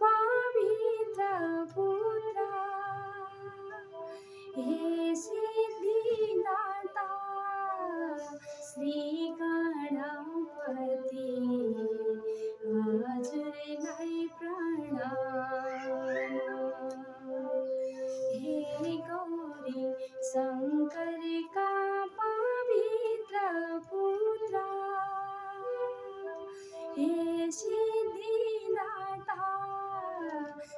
पवित्र पुत्रा, हे सिद्धिदाता श्री गणपती, हजुरलाई प्रणाम। हे गौरी शङ्करका पवित्र पुत्रा, हे सिद्धिदाता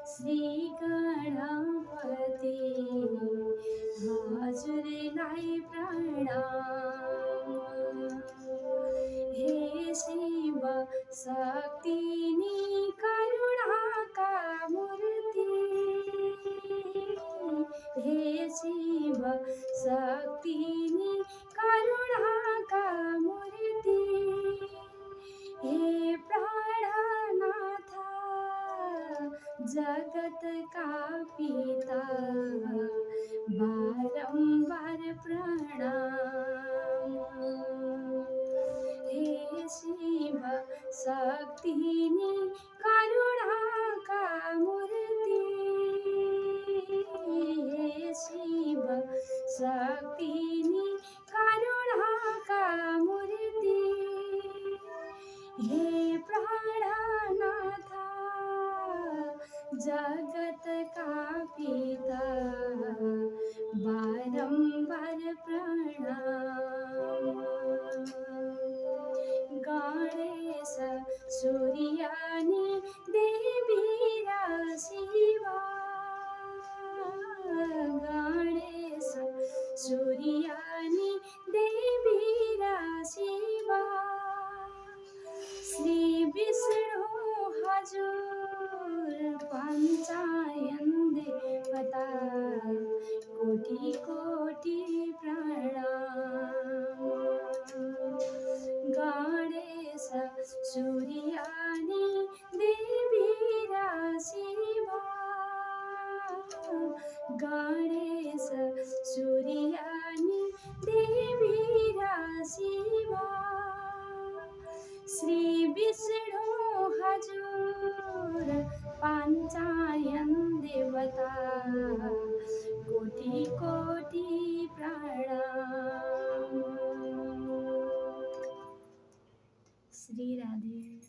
श्री गणपति, हजुरलाई प्रणाम। हे शिव शक्ति नि करुणाका मूर्ति, हे शिव शक्ति नि करुणाका मूर्ति, हे प्राणनाथ जगत का पिता, बारंबार प्रणाम। हे शिव शक्ति नि करुणा का मूर्ति, हे शिव शक्ति नि करुणा का मूर्ति, हे प्राणनाथ जगत का पिता, बारंबार प्रणाम। गणेश सूर्यानी देवीरा शिवा, गणेश सूर्यानी देवीरा शिवा, श्री विष्णु हजुर पञ्चायन देवता, कोटि कोटि प्रणाम। गणेश सूर्यानी देवीरा शिवा, गणेश सूर्यानी देवीरा शिवा, श्री विष्णु हजुर पञ्चायन देवता, कोटि कोटि